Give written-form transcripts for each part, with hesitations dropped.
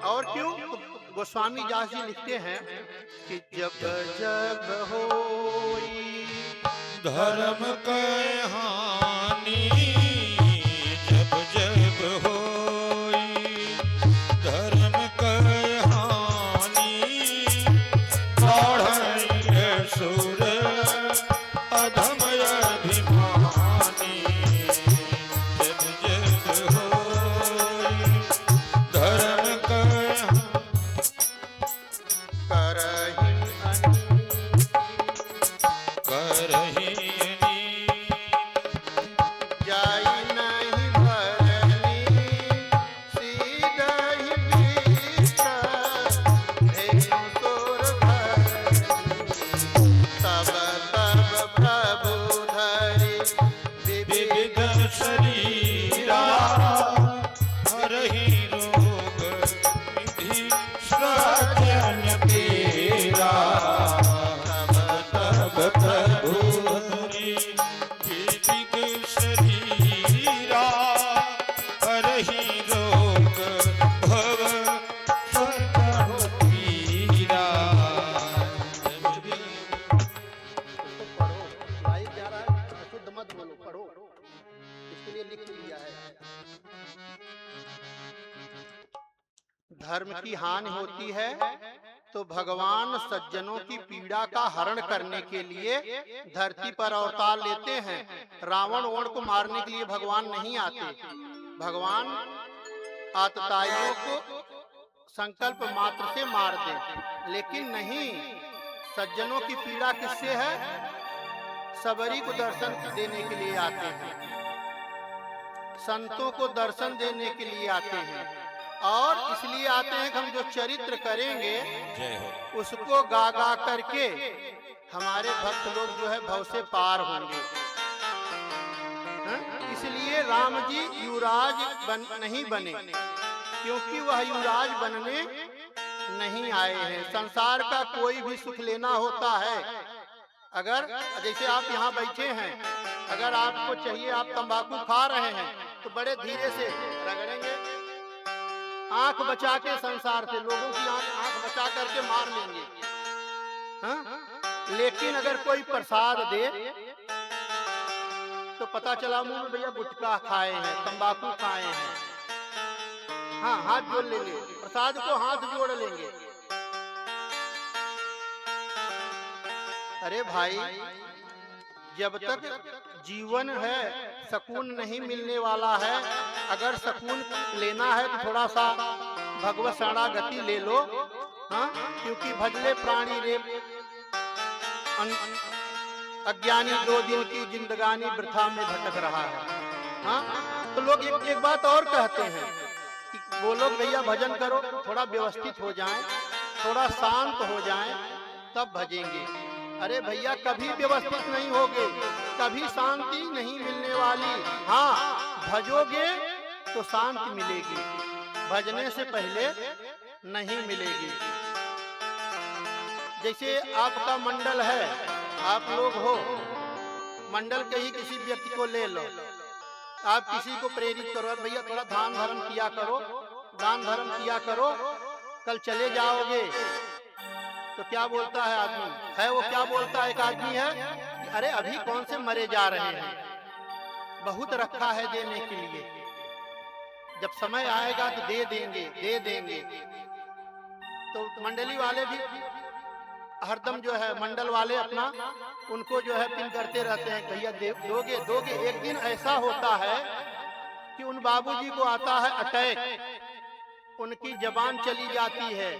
और क्यों? तो गोस्वामी दास जी लिखते हैं कि जब जब होई धर्म कै हानि, जब जब होई धर्म कै हानि, बढ़ई सुर अधम अभिमानी। जब जब होई धर्म कै करहि करहि जाई नहीं भरनी सीधहि बीच धेनु तोर भरनी तब तब प्रभु धरि विविध शरीरा, हरहि रोग विधि सजन पीरा। तब प्रभु धरि विविध शरीरा, हरहि रोग भव सजन पीरा। इसको पढ़ो, लाइव जा रहा है, अशुद्ध मत बोलो, पढ़ो, इसके लिए लिख लिया है। धर्म की हानि होती है तो भगवान सज्जनों की पीड़ा का हरण करने के लिए धरती पर अवतार लेते हैं। रावण ओण को मारने के लिए भगवान नहीं आते। भगवान आतताइयों को संकल्प मात्र से मार दे, लेकिन नहीं, सज्जनों की पीड़ा किससे है? सबरी को दर्शन देने के लिए आते हैं, संतों को दर्शन देने के लिए आते हैं, और इसलिए आते हैं कि हम जो चरित्र करेंगे जय हो। उसको गा गा करके हमारे भक्त लोग जो है भव से पार होंगे। इसलिए राम जी युवराज नहीं बने, क्योंकि वह युवराज बनने नहीं आए हैं। संसार का कोई भी सुख लेना होता है, अगर जैसे आप यहाँ बैठे हैं, अगर आपको चाहिए, आप तंबाकू खा रहे हैं तो बड़े धीरे से रगड़ेंगे, आंख बचा के, संसार से लोगों की आंख बचा करके मार लेंगे। हाँ? लेकिन अगर कोई प्रसाद दे तो पता चला मुंह में भैया गुटखा खाए हैं, तंबाकू खाए हैं, हाँ, हाथ जोड़ लेंगे, प्रसाद को हाथ जोड़ लेंगे। अरे भाई, जब तक जीवन है सकून नहीं मिलने वाला है। अगर सकून लेना है तो थोड़ा सा भगवत शरणागति ले लो, हाँ? क्योंकि भजले प्राणी रे अज्ञानी 2 दिन की जिंदगानी वृथा में भटक रहा है। हाँ? तो लोग एक बात और कहते हैं कि वो लोग भैया भजन करो, थोड़ा व्यवस्थित हो जाएं, थोड़ा शांत हो जाएं, तब भजेंगे। अरे भैया, कभी व्यवस्थित नहीं होगे, कभी शांति नहीं मिलने वाली। हाँ, भजोगे तो शांति मिलेगी, भजने से पहले नहीं मिलेगी। जैसे आपका मंडल है, आप लोग हो, मंडल के ही किसी व्यक्ति को ले लो, आप किसी को प्रेरित करो, भैया थोड़ा दान धर्म किया करो, दान धर्म किया करो, कल चले जाओगे। तो क्या बोलता है आदमी? है वो क्या बोलता है? एक आदमी है कि अरे अभी कौन से मरे जा रहे हैं, बहुत रखा है देने के लिए, जब समय आएगा तो दे देंगे, दे देंगे। तो मंडली वाले भी हरदम जो है, मंडल वाले अपना उनको जो है पिन करते रहते हैं, भैया दोगे दोगे। एक दिन ऐसा होता है कि उन बाबूजी को आता है अटैक, उनकी जबान चली जाती है,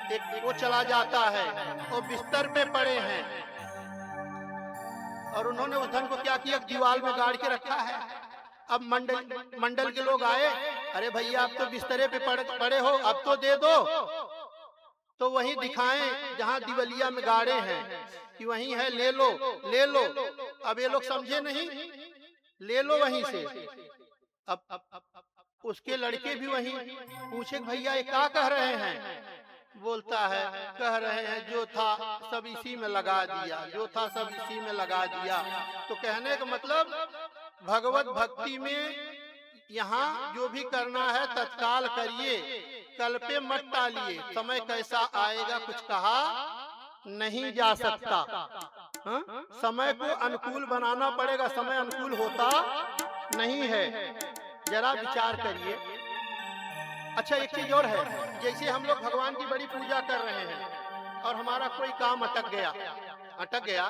एक वो चला जाता है, और बिस्तर पे पड़े हैं, और उन्होंने उस धन को क्या किया? दीवार में गाड़ के रखा है। अब मंडल के लोग आए, अरे भैया आप तो बिस्तरे पे पड़े हो, अब तो दे दो। तो वहीं दिखाएं जहां दिवलिया में गाड़े हैं कि वहीं है, ले लो ले लो। अब ये लोग समझे नहीं, ले लो वहीं से। अब उसके लड़के भी वहीं पूछे, भैया ये क्या कह रहे हैं? बोलता है, कह रहे हैं जो था सब इसी में लगा दिया, जो था सब इसी में लगा दिया। तो कहने का मतलब भगवत भक्ति में यहाँ जो भी करना है तत्काल करिए, कल पे मत टालिए, समय कैसा आएगा कुछ कहा नहीं जा सकता। हाँ? समय को अनुकूल बनाना पड़ेगा, समय अनुकूल होता नहीं है, जरा विचार करिए। अच्छा एक चीज और है, जैसे हम लोग भगवान की बड़ी पूजा कर रहे हैं और हमारा कोई काम अटक गया,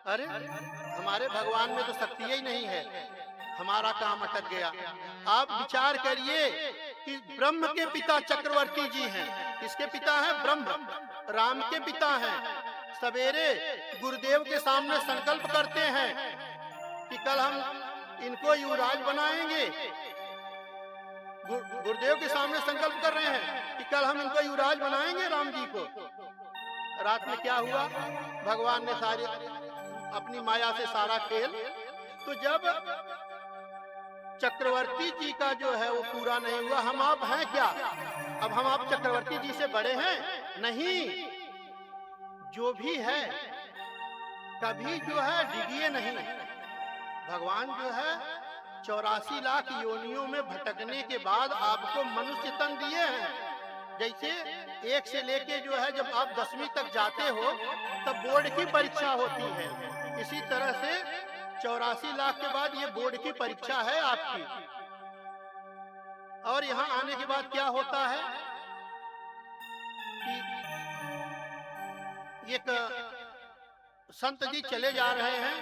अरे हमारे भगवान में तो शक्ति ही नहीं है, हमारा काम अटक गया। आप विचार करिए कि ब्रह्म के पिता चक्रवर्ती जी हैं, किसके पिता हैं? ब्रह्म, राम के पिता हैं। सवेरे गुरुदेव के सामने संकल्प करते हैं कि कल हम इनको युवराज बनाएंगे। गुरुदेव के सामने संकल्प कर रहे हैं कि कल हम इनको युवराज बनाएंगे राम जी को। रात में क्या हुआ? भगवान ने सारे अपनी माया से सारा खेल, तो जब चक्रवर्ती जी का जो है वो पूरा नहीं हुआ, हम आप हैं क्या? अब हम आप चक्रवर्ती जी से बड़े हैं? नहीं, जो भी है कभी जो है डिगिए नहीं। भगवान जो है 84 लाख योनियों में भटकने के बाद आपको मनुष्य तन दिए हैं। जैसे 1 से लेके जो है जब आप 10वीं तक जाते हो तब बोर्ड की परीक्षा होती है, इसी तरह से 84 लाख के बाद ये बोर्ड की परीक्षा है आपकी। और यहाँ आने के बाद क्या होता है कि एक संत जी चले जा रहे हैं,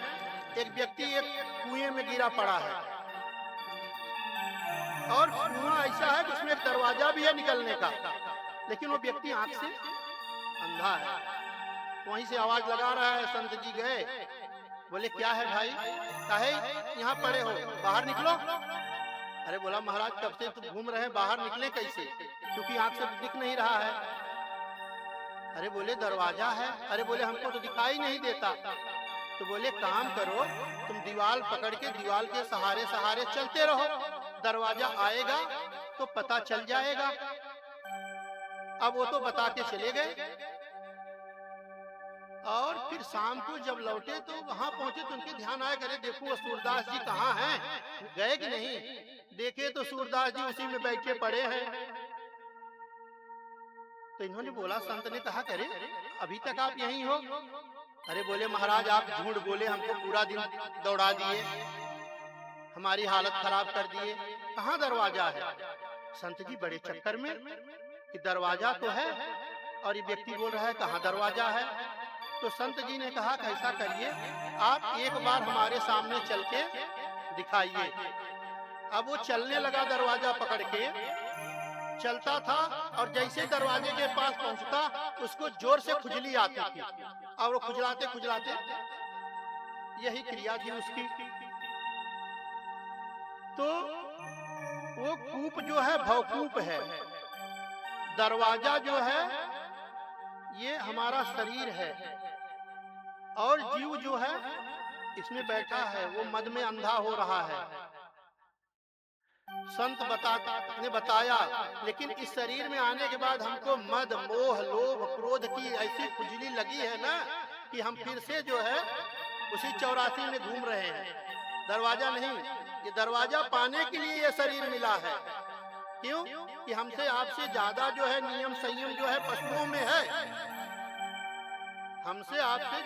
एक व्यक्ति एक कुएं में गिरा पड़ा है और कुआं ऐसा है कि उसमें एक दरवाजा भी है निकलने का, लेकिन वो व्यक्ति आंख से अंधा है। वहीं से आवाज लगा रहा है, संत जी गए, बोले क्या है भाई, काहे यहाँ पड़े हो, बाहर निकलो। अरे बोला महाराज कब से तुम घूम रहे हैं, बाहर निकले कैसे, क्योंकि आंख से दिख नहीं रहा है। अरे बोले दरवाजा है। अरे बोले हमको तो दिखाई नहीं देता। तो बोले काम करो, तुम दीवार पकड़ के दीवार के सहारे सहारे चलते रहो, दरवाजा आएगा तो पता चल जाएगा। अब वो तो बता के चले गए और फिर शाम को जब लौटे तो वहां पहुंचे तो उनके ध्यान आया, करे देखो सूरदास जी कहाँ हैं, गए कि नहीं। देखे तो सूरदास जी उसी में बैठे पड़े हैं। तो इन्होंने बोला, संत ने कहा करे अभी तक आप यहीं हो। अरे बोले महाराज आप झूठ बोले, हमको पूरा दिन दौड़ा दिए, हमारी हालत खराब कर दिए, कहाँ दरवाजा है। संत जी बड़े चक्कर में कि दरवाजा तो है और ये व्यक्ति बोल रहा है कहाँ दरवाजा है। तो संत जी ने कहा ऐसा करिए, आप एक बार हमारे सामने चल के दिखाइए। अब वो चलने लगा, दरवाजा पकड़ के चलता था और जैसे दरवाजे के पास पहुंचता उसको जोर से खुजली आती थी और वो खुजलाते खुजलाते, यही क्रिया थी उसकी। तो वो कूप जो है भवकूप है, दरवाजा जो है ये हमारा शरीर है और जीव जो है इसमें बैठा है, वो मद में अंधा हो रहा है। संत ने बताया, लेकिन इस शरीर में आने के बाद हमको मद मोह लोभ क्रोध की ऐसी खुजली लगी है ना कि हम फिर से जो है उसी 84 में घूम रहे हैं। दरवाजा नहीं, ये दरवाजा पाने के लिए ये शरीर मिला है। क्यों कि हमसे आपसे ज्यादा जो है नियम संयम जो है पशुओं में है। हमसे आपसे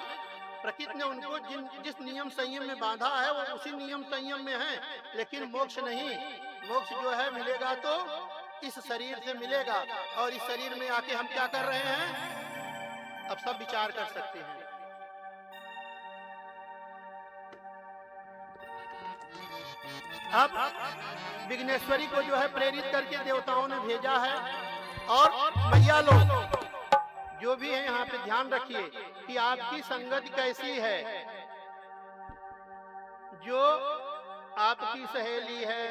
प्रकृति ने उनको जिस नियम संयम में बांधा है वो उसी नियम संयम में है, लेकिन मोक्ष नहीं। मोक्ष जो है मिलेगा तो इस शरीर से मिलेगा, और इस शरीर में आके हम क्या कर रहे हैं अब सब विचार कर सकते हैं। अब विघ्नेश्वरी को जो है प्रेरित करके देवताओं ने भेजा है, और मैया लोग जो भी है यहाँ पे ध्यान रखिए कि आपकी संगत कैसी है। जो आपकी सहेली है,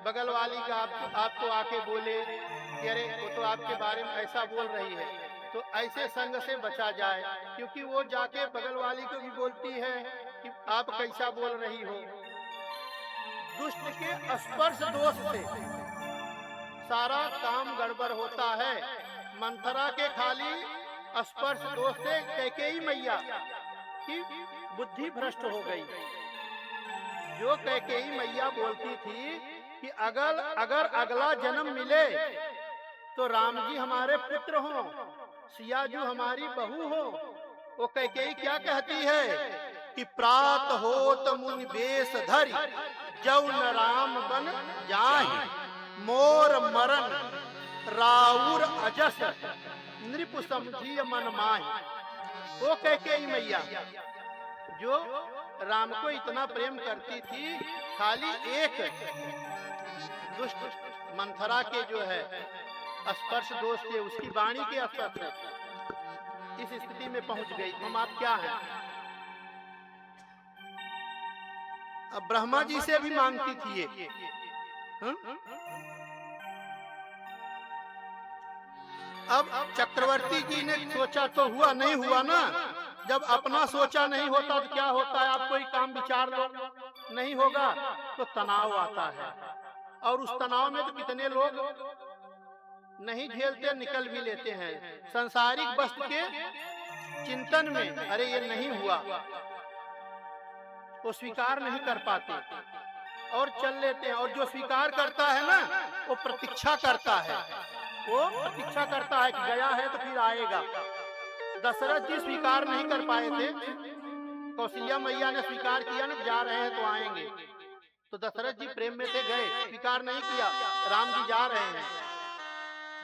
बगल वाली का आपको आके बोले कि अरे वो तो आपके बारे में ऐसा बोल रही है, तो ऐसे संग से बचा जाए, क्योंकि वो जाके बगल वाली को भी बोलती है कि आप कैसा बोल रही हो। दुष्ट के स्पर्श दोष से सारा काम गड़बड़ होता है। मंथरा के खाली स्पर्श दोष से कैकेयी मैया की बुद्धि भ्रष्ट हो गई। जो कैकेयी मैया बोलती थी कि कि अगर अगला जन्म मिले तो राम जी हमारे पुत्र हो, सिया जी हमारी बहू हो। वो कैकेयी क्या कहती है कि प्रात होत मुनि बेश धरि जौ न राम बन जाहि, मोर मरण राउर अजस नृप समझिय मन माहि। वो कैकेयी मैया जो राम को इतना प्रेम करती थी, खाली एक दुष्ट मंथरा के जो है स्पर्श दोष से, उसकी वाणी के स्पर्श से इस स्थिति में पहुंच गई। हम आप क्या हैं? अब ब्रह्मा जी से भी मांगती थी ये। अब चक्रवर्ती जी ने सोचा तो हुआ, नहीं हुआ ना। जब अपना सोचा नहीं होता तो क्या होता है? आप कोई काम विचार लो, नहीं होगा तो तनाव आता है, और उस तनाव में तो कितने लोग नहीं झेलते, निकल भी लेते हैं संसारिक वस्तु के चिंतन में। अरे ये नहीं हुआ, वो स्वीकार नहीं कर पाते और चल लेते हैं। और जो स्वीकार करता है ना, वो प्रतीक्षा करता है, वो प्रतीक्षा करता है कि गया है तो फिर आएगा। दशरथ जी स्वीकार नहीं कर पाए थे, कौशल्या मैया ने स्वीकार किया ना, जा रहे हैं तो आएंगे। तो दशरथ जी प्रेम में थे, गए, स्वीकार नहीं किया, राम जी जा रहे हैं।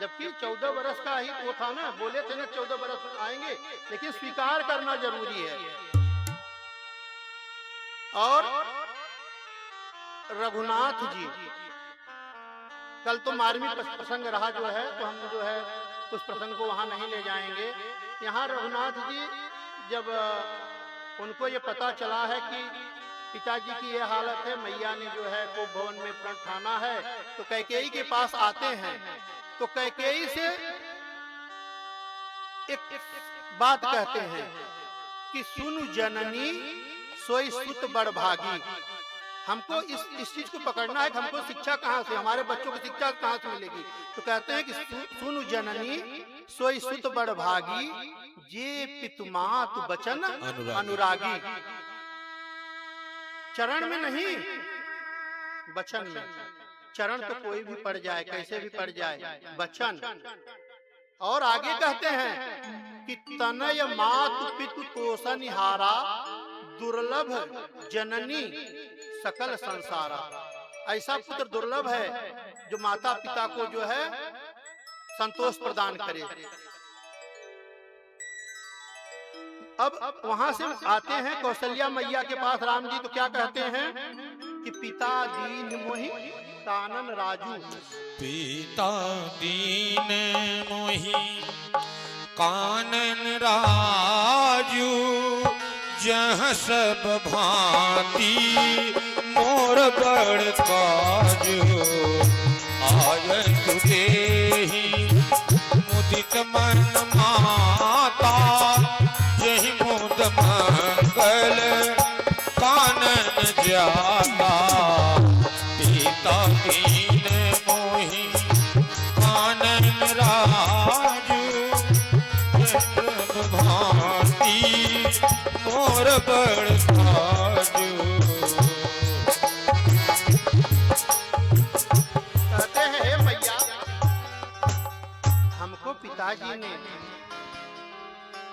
जबकि 14 वर्ष का ही वो था ना, बोले थे ना 14 वर्ष आएंगे, लेकिन स्वीकार करना जरूरी है। और रघुनाथ जी, कल तो मार्मिक प्रसंग रहा जो है, तो हम जो है उस प्रसंग को वहां नहीं ले जाएंगे। यहाँ रघुनाथ जी जब उनको ये पता चला है कि पिताजी की ये हालत है, मैया ने जो है को भवन में प्रण ठाना है, तो कैकेयी के पास आते हैं। तो कैकेयी से एक बात कहते हैं कि सुनु जननी सोई सुत बड़ भागी। हमको इस चीज को पकड़ना है कि हमको शिक्षा कहाँ से, हमारे बच्चों को शिक्षा कहाँ से मिलेगी। तो कहते हैं कि सुनु जननी सोई सुत बड़ भागी, जे पितु मातु बचन अनुरागी। चरण में नहीं, वचन में। चरण तो कोई भी पड़ जाए, कैसे भी पड़ जाए, वचन। और आगे कहते हैं कि तनय मातु पितु तोषनिहारा, दुर्लभ जननी सकल संसारा। ऐसा पुत्र दुर्लभ है जो माता पिता को जो है संतोष प्रदान करे। अब वहां से आते हैं कौशल्या मैया के पास राम जी, तो क्या कहते हैं कि पिता दीन मोहि कानन राजू। पिता दीन मोहि कानन राजू, जहाँ सब भांति मोर बड़ काजू। आयन देहि मुदित मन माता, यही मुद मंगल कानन जाता। पिता दीन मोहि कानन राजू, भांति मोर बड़ काजू। कहते हैं भैया, हमको पिताजी ने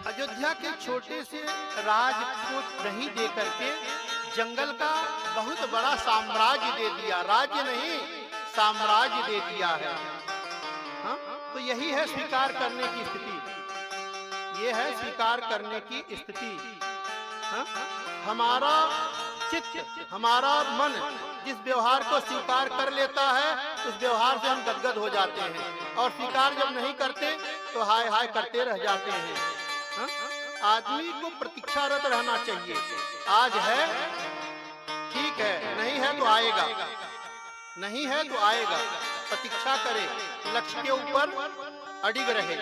अयोध्या के छोटे से राज को नहीं दे करके जंगल का बहुत बड़ा साम्राज्य दे दिया। राज्य नहीं, साम्राज्य दे दिया है। हाँ? तो यही है स्वीकार करने की स्थिति, ये है स्वीकार करने की स्थिति। हाँ? हमारा चित्त, हमारा मन जिस व्यवहार को स्वीकार कर लेता है, उस व्यवहार से हम गदगद हो जाते हैं, और स्वीकार जब नहीं करते तो हाय हाय करते रह जाते हैं। हाँ? आदमी को प्रतीक्षारत रहना चाहिए। आज है ठीक है, नहीं है तो आएगा, नहीं है तो आएगा। प्रतीक्षा करे, लक्ष्य के ऊपर अडिग रहे।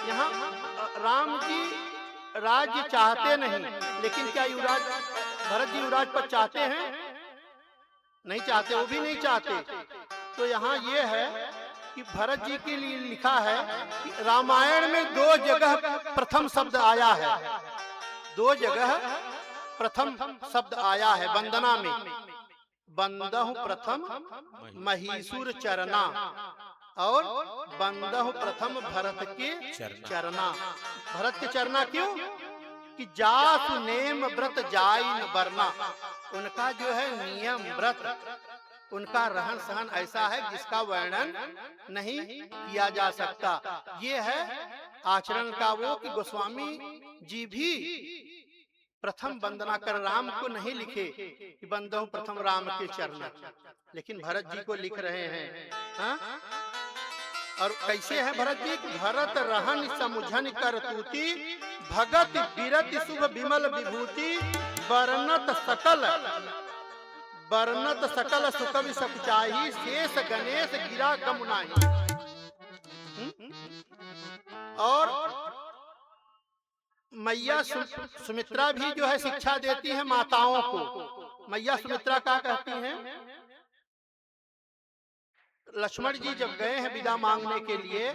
यहाँ राम जी राज्य चाहते नहीं, लेकिन क्या युवराज भरत जी युवराज पद चाहते हैं? नहीं चाहते, वो भी नहीं चाहते। तो यहाँ ये है कि भरत जी के लिए लिखा है कि रामायण में 2 जगह प्रथम शब्द आया है, 2 जगह प्रथम शब्द आया है। वंदना में, बंदहु प्रथम महीसुर चरना, और बंदहु प्रथम भरत के चरना। भरत के चरना क्यों? कि जासु नेम व्रत जाई न बरना। उनका जो है नियम व्रत, उनका रहन सहन ऐसा है जिसका वर्णन नहीं किया जा सकता। ये है आचरण का वो कि गोस्वामी जी भी प्रथम वंदना कर राम को नहीं लिखे कि बंदो प्रथम राम के चरण, लेकिन भरत जी को लिख रहे हैं। हा? और कैसे है भरत जी? भरत रहन समुझन कर तूती, भगत बिरत शुभ विमल विभूति, बरनत सकल सुकवि सकुचाही, शेष गणेश गिरा गमुनाही। और मैया सुमित्रा भी जो है शिक्षा देती है माताओं को। मैया सुमित्रा क्या कहती हैं? लक्ष्मण जी जब गए हैं विदा मांगने के लिए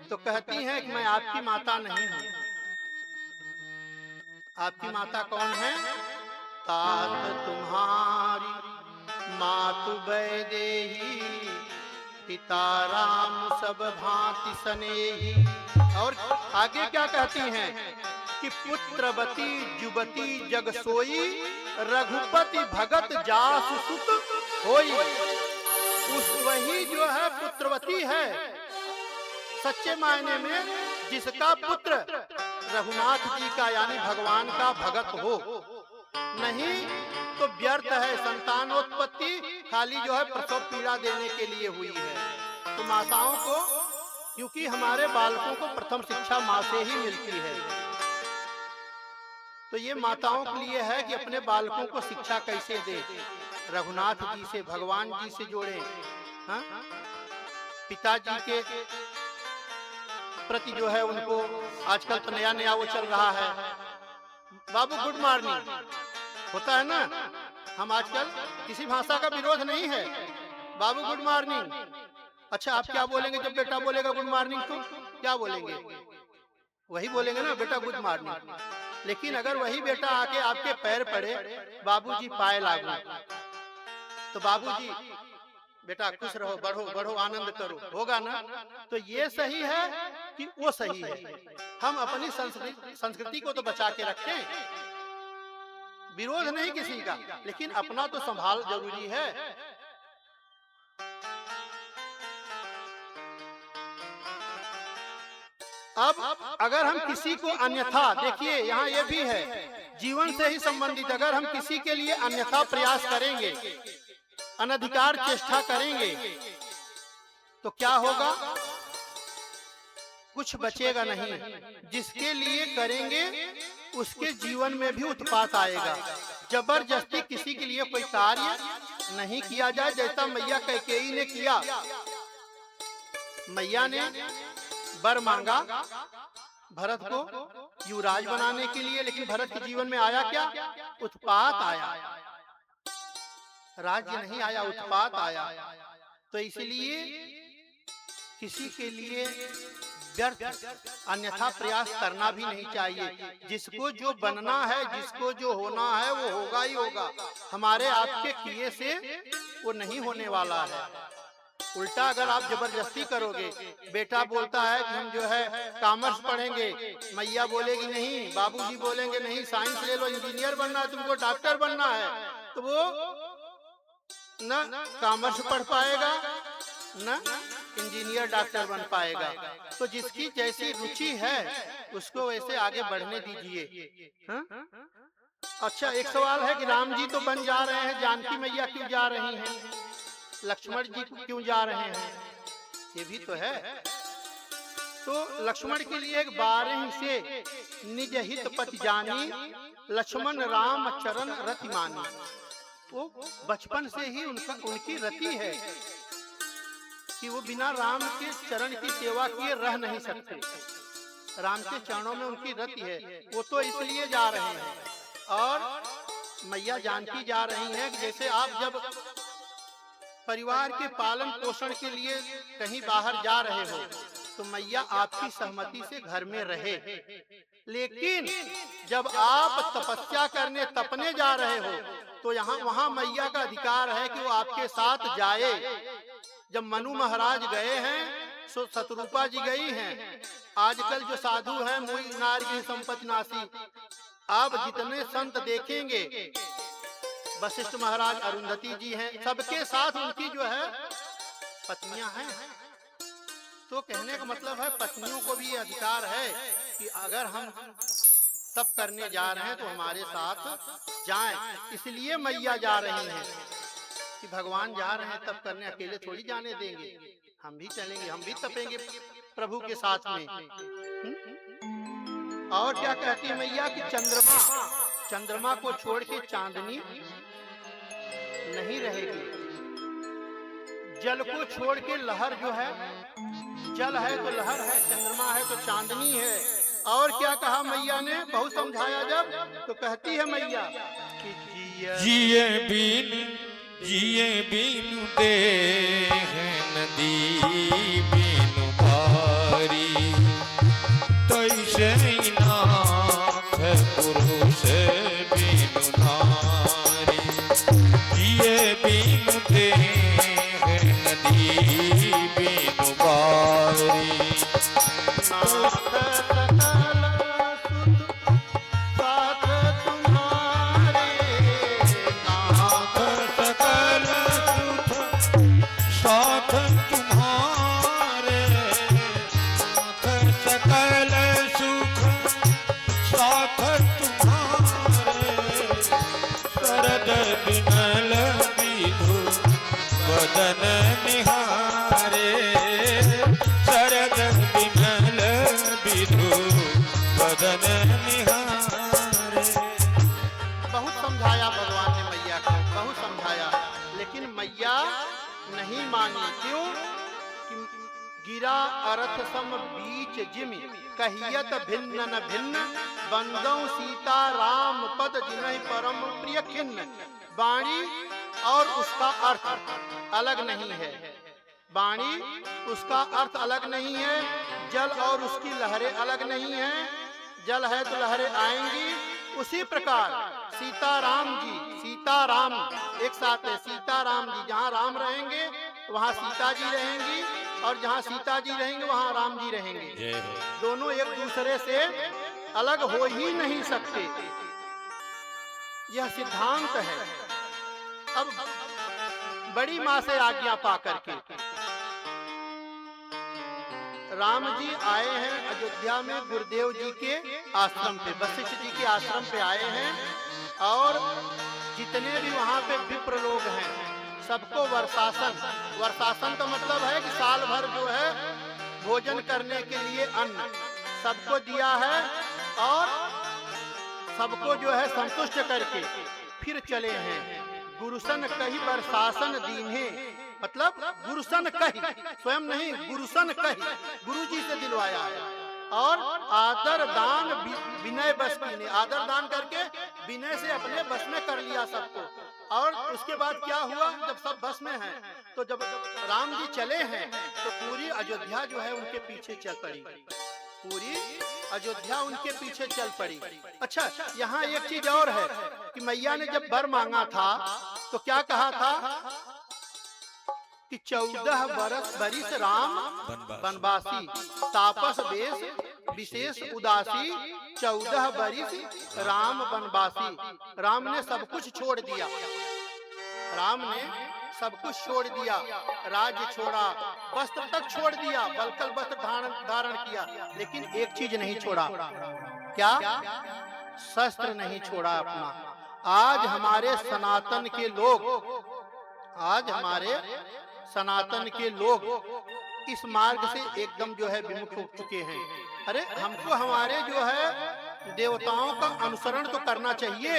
तो कहती हैं कि मैं आपकी माता नहीं हूं। आपकी माता कौन है? तात तुम्हारी मातु वैदेही, पिता राम सब भांति सनेही। और आगे क्या कहती हैं कि पुत्रवती जुबती जग सोई, रघुपति भगत जासु सुत होई। उस वही जो है पुत्रवती है सच्चे मायने में, जिसका पुत्र रघुनाथ जी का यानी भगवान का भगत हो। नहीं तो व्यर्थ है संतानोत्पत्ति, खाली जो है प्रसव पीड़ा देने के लिए हुई है। तो माताओं को, क्योंकि हमारे बालकों को प्रथम शिक्षा माँ से ही मिलती है, तो ये माताओं के लिए है कि अपने बालकों को शिक्षा कैसे दे, रघुनाथ जी से भगवान जी से जोड़े। हाँ? पिताजी के प्रति जो है उनको आजकल तो नया नया वो चल रहा है, बाबू गुड मॉर्निंग होता है ना। हम आजकल किसी भाषा का विरोध नहीं है, बाबू गुड मॉर्निंग। अच्छा आप क्या बोलेंगे जब बेटा बोलेगा गुड मॉर्निंग? तो क्या बोलेंगे? वही बोलेंगे ना, बेटा गुड मॉर्निंग। लेकिन अगर वही बेटा आके आपके पैर पड़े, बाबूजी पाए लागू, तो बाबूजी बेटा खुश रहो, बढ़ो बढ़ो, आनंद करो, होगा ना? तो ये सही है कि वो सही है? हम अपनी संस्कृति को तो बचा के रखें, विरोध नहीं किसी का, लेकिन अपना तो संभाल जरूरी है। अब अगर हम किसी को अन्यथा, देखिए यहाँ ये भी है जीवन से ही संबंधित, अगर हम किसी के लिए अन्यथा प्रयास करेंगे, अनधिकार चेष्टा करेंगे, तो क्या होगा? कुछ बचेगा नहीं। जिसके लिए करेंगे उसके जीवन में भी उत्पात आएगा। जबरदस्ती किसी के लिए कोई कार्य नहीं किया जाए, जैसा मैया कैकेयी ने किया। मैया ने वर मांगा भरत को युवराज बनाने के लिए, लेकिन भरत के जीवन में आया क्या? उत्पात आया, राज्य नहीं आया, उत्पात आया। तो इसलिए किसी के लिए व्यर्थ अन्यथा प्रयास करना भी नहीं चाहिए। जिसको जो बनना है, जिसको जो होना है, वो होगा ही होगा। हमारे आपके किए से वो नहीं होने वाला है। उल्टा अगर आप जबरदस्ती करोगे, बेटा बोलता है कि हम जो है कॉमर्स पढ़ेंगे, मैया बोलेगी नहीं, बाबूजी बोलेंगे नहीं साइंस ले लो, इंजीनियर बनना है तुमको, डॉक्टर बनना है, तो वो न कॉमर्स पढ़ पाएगा न इंजीनियर डॉक्टर बन पाएगा। तो जिसकी जैसी रुचि है उसको वैसे आगे बढ़ने दीजिए। अच्छा एक सवाल है कि राम जी तो बन जा रहे हैं, जानकी मैया क्यों जा रही हैं, लक्ष्मण जी क्यों जा रहे हैं? ये भी तो है। तो लक्ष्मण के लिए एक 12 से निज हित पति जानी, लक्ष्मण राम चरण रति मानी। वो बचपन से ही उनकी रति है कि वो बिना राम के चरण की सेवा किए रह नहीं सकते। राम के चरणों में उनकी रति है, वो तो इसलिए जा रहे हैं। और मैया जानकी जा रही हैं कि जैसे आप जब परिवार के पालन पोषण के लिए कहीं बाहर जा रहे हो तो मैया आपकी सहमति से घर में रहे, लेकिन जब आप तपस्या करने तपने जा रहे हो तो यहाँ वहां मैया का अधिकार है कि वो आपके साथ जाए। जब मनु महाराज गए हैं, शतरूपा जी गई हैं। आजकल जो साधु हैं मुई नारी संपत्ति नासी, आप जितने संत देखेंगे, वशिष्ठ महाराज, अरुंधति जी हैं, सबके साथ उनकी जो है पत्नियां हैं। तो कहने का मतलब है पत्नियों को भी ये अधिकार है कि अगर हम तप करने जा रहे हैं तो हमारे साथ जाएं। इसलिए मैया जा रही हैं कि भगवान जा रहे हैं तप करने, अकेले थोड़ी जाने देंगे, हम भी चलेंगे, हम भी तपेंगे प्रभु के साथ में। और क्या कहती है मैया कि चंद्रमा को छोड़ के चांदनी नहीं रहेगी, जल को छोड़ के लहर जो है, जल है तो लहर है, चंद्रमा है तो चांदनी है। और क्या कहा मैया ने, बहुत समझाया जब, तो कहती है मैया कि जिए बीनु दे है नदी बीनु भारी, तैसे नाथ पुरुष बीनु नारी। जिए बीनु दे है नदी बीनु भारी, बदन निहारे, शरद विमल विधु बदन निहारे। बहुत समझाया भगवान ने मैया को, बहुत समझाया, लेकिन मैया नहीं मानी। क्यों? कि गिरा अर्थ सम बीच जिमि, कहियत भिन्न न भिन्न, बंदौ सीता राम पद जिन्हि परम प्रिय खिन्न। वाणी और उसका अर्थ अलग नहीं है, वाणी उसका अर्थ अलग नहीं है, जल और उसकी लहरें अलग नहीं है। जल है तो लहरें आएंगी। उसी प्रकार सीताराम जी, सीताराम एक साथ है, सीताराम जी, जहाँ राम रहेंगे वहाँ सीता जी रहेंगी, और जहाँ सीता जी रहेंगे वहाँ राम जी रहेंगे। दोनों एक दूसरे से अलग हो ही नहीं सकते, यह सिद्धांत है। अब बड़ी माँ से आज्ञा पा करके राम जी आए हैं अयोध्या में गुरुदेव जी के आश्रम पे, वशिष्ठ जी के आश्रम पे आए हैं, और जितने भी वहाँ पे विप्र लोग हैं सबको वर्षासन का मतलब है कि साल भर जो है भोजन करने के लिए अन्न सबको दिया है, और सबको जो है संतुष्ट करके फिर चले हैं। गुरुसन कही वर्षासन दीन्हे, मतलब गुरुसन कही, स्वयं नहीं, गुरुसन कही, गुरु जी से दिलवाया है। और आदर दान विनय बस कीने, आदर दान करके विनय से अपने बस में कर लिया सबको। और उसके बाद क्या हुआ, जब सब बस में हैं, तो जब राम जी चले हैं तो पूरी अयोध्या जो है उनके पीछे चल पड़ी, पूरी अयोध्या उनके पीछे चल पड़ी। अच्छा, यहाँ एक चीज और है कि मैया ने जब वर मांगा था तो क्या कहा था कि 14 बरिस राम वनवासी, तापस वेश विशेष उदासी, 14 बरिस राम वनवासी। राम ने सब कुछ छोड़ दिया, राम ने सब कुछ छोड़ दिया, राज्य छोड़ा, वस्त्र तक छोड़ दिया, बलकल वस्त्र धारण किया, लेकिन एक चीज नहीं छोड़ा। क्या? शस्त्र नहीं छोड़ा अपना। आज हमारे सनातन के लोग, आज हमारे सनातन के लोग इस मार्ग से एकदम जो है विमुख हो चुके हैं। अरे हमको हमारे जो है देवताओं का अनुसरण तो करना चाहिए।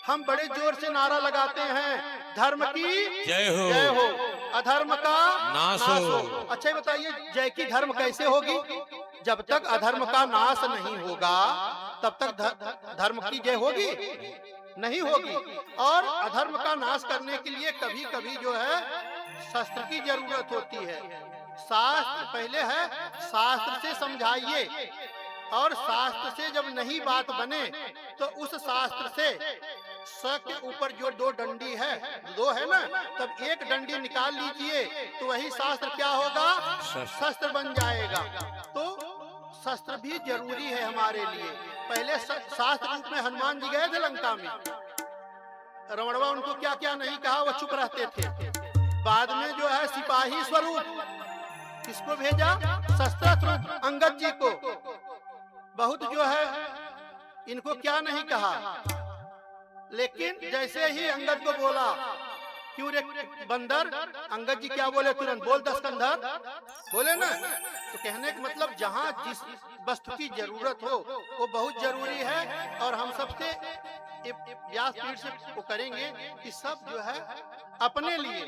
हम बड़े जोर से नारा लगाते हैं, धर्म की जय हो, जय हो, अधर्म का नाश हो। अच्छा बताइए, जय की धर्म कैसे होगी? जब तक अधर्म का नाश नहीं होगा तब तक धर्म की जय होगी? नहीं होगी। और अधर्म का नाश करने के लिए कभी कभी जो है शस्त्र की जरूरत होती है। शास्त्र पहले है, शास्त्र से समझाइए, और शास्त्र से जब नहीं बात बने तो उस शास्त्र से स के ऊपर जो दो डंडी है, दो है ना, तब एक डंडी निकाल लीजिए तो वही शास्त्र क्या होगा, शस्त्र बन जाएगा। तो शस्त्र भी जरूरी है हमारे लिए। पहले शास्त्र रूप में हनुमान जी गए थे लंका में, रावणवा उनको क्या क्या नहीं कहा, वो चुप रहते थे। बाद में जो है सिपाही स्वरूप किसको भेजा, शस्त्र रूप अंगद जी को। बहुत जो है इनको क्या नहीं कहा, लेकिन जैसे ही अंगद को बोला, क्यों रे बंदर, अंगद जी क्या बोले तुरंत, बोल दस्कंधर, बोले ना। तो कहने का मतलब जहाँ जिस वस्तु की जरूरत हो वो बहुत जरूरी है। और हम सबसे व्यासपीठ से वो करेंगे कि सब जो है अपने लिए,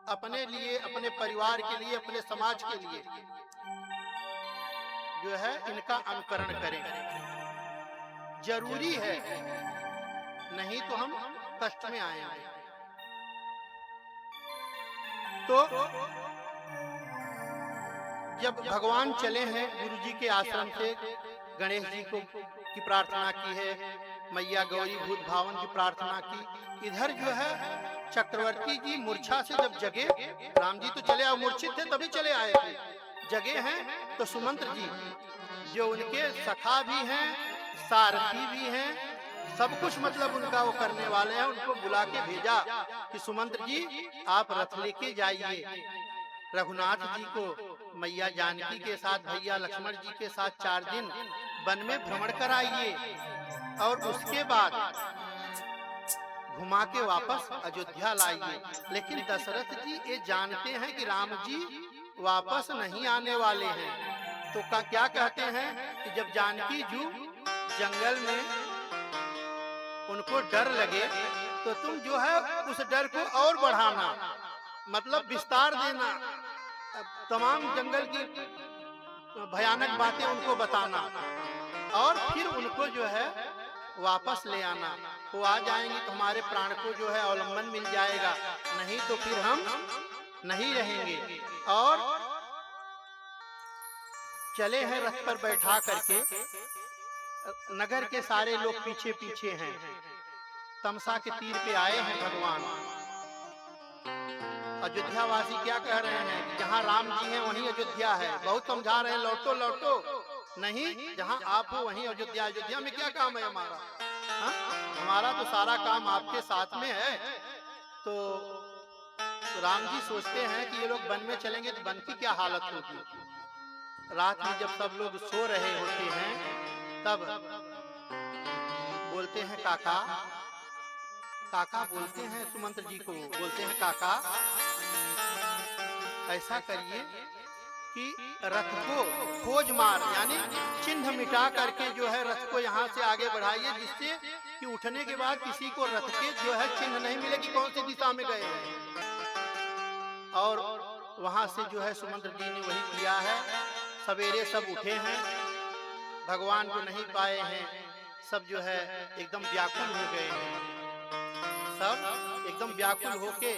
अपने परिवार के लिए, अपने समाज के लिए जो है इनका अनुकरण करें, जरूरी है, नहीं तो हम कष्ट में आएंगे। तो जब भगवान चले हैं गुरु जी के आश्रम से, गणेश जी को की प्रार्थना की है, मैया गौरी भूत भावन की प्रार्थना की। इधर जो है चक्रवर्ती जी मूर्छा से जब जगे, राम जी तो चले आए, मूर्छित थे तभी चले आए थे, जगे हैं तो सुमंत्र जी जो उनके सखा भी हैं, सारथी भी हैं, सब कुछ मतलब उनका वो करने वाले हैं, उनको बुला के भेजा कि सुमंत्र जी आप रथ लेके जाइए, रघुनाथ जी को मैया जानकी के साथ, भैया लक्ष्मण जी के साथ 4 दिन वन में भ्रमण कराइए और उसके बाद घुमा के वापस अयोध्या लाइए। लेकिन दशरथ जी ये जानते हैं कि राम जी वापस नहीं आने वाले हैं, तो क्या कहते हैं कि जब जानकी जी जंगल में उनको डर लगे तो तुम जो है उस डर को और बढ़ाना, मतलब विस्तार देना, तमाम जंगल की भयानक बातें उनको बताना और फिर उनको जो है वापस ले आना। वो आ जाएंगे तो हमारे प्राण को जो है अवलंबन मिल जाएगा, नहीं तो फिर हम नहीं रहेंगे। और चले हैं रथ पर बैठा करके, नगर के सारे लोग पीछे पीछे हैं, तमसा के तीर पे आए हैं भगवान। अयोध्या वासी क्या कह रहे हैं कि जहाँ राम जी हैं वहीं अयोध्या है, बहुत समझा रहे हैं लौटो लौटो, नहीं जहाँ आप हो वहीं अयोध्या। अयोध्या में क्या काम है हमारा, हा? हमारा तो सारा काम आपके साथ में है। तो राम जी सोचते हैं कि ये लोग वन में चलेंगे तो वन की क्या हालत होगी। रात में जब सब लोग सो रहे होते हैं तब बोलते हैं काका, काका बोलते हैं सुमंत्र जी को, बोलते हैं काका ऐसा करिए कि रथ को खोज मार, यानी चिन्ह मिटा करके जो है रथ को यहाँ से आगे बढ़ाइए, जिससे कि उठने के बाद किसी को रथ के जो है चिन्ह नहीं मिले कि कौन सी दिशा में गए हैं। और वहां से जो है सुमंत्र जी ने वही किया है। सवेरे सब उठे हैं, भगवान को नहीं पाए हैं, सब जो है एकदम व्याकुल हो गए हैं, सब एकदम व्याकुल होके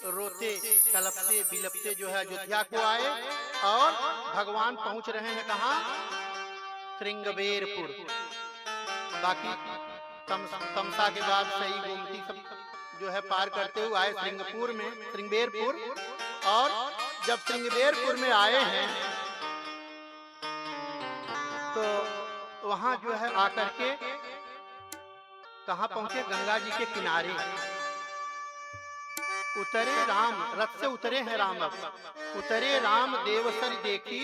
रोते कलपते बिलपते जो है अयोध्या को आए। और भगवान पहुंच रहे हैं कहाँ, श्रृंगबेरपुर। बाकी तमसा के बाद सही गोमती सब जो है पार करते हुए आए श्रृंगपुर में, श्रृंगबेरपुर। और जब श्रृंगबेरपुर में आए हैं तो वहां जो है आकर के कहाँ पहुंचे, गंगा जी के किनारे उतरे राम, रथ से उतरे हैं राम। अब उतरे राम देवसर देखी,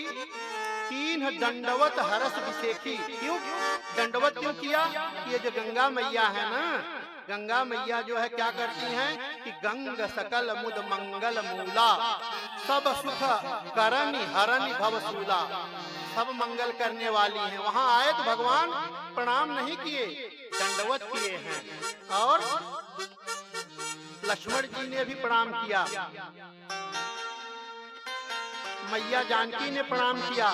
कीन्ह दंडवत हरस विशेखी। क्यों दंडवत क्यों किया, ये जो गंगा मैया है ना, गंगा मैया जो है क्या करती हैं कि गंग सकल मुद मंगल मूला, सब सुख करनी हरनि भवसूला, सब मंगल करने वाली हैं। वहां आए तो भगवान प्रणाम नहीं किए, दंडवत किए हैं। और लक्ष्मण जी ने भी प्रणाम किया, मैया जानकी ने प्रणाम किया।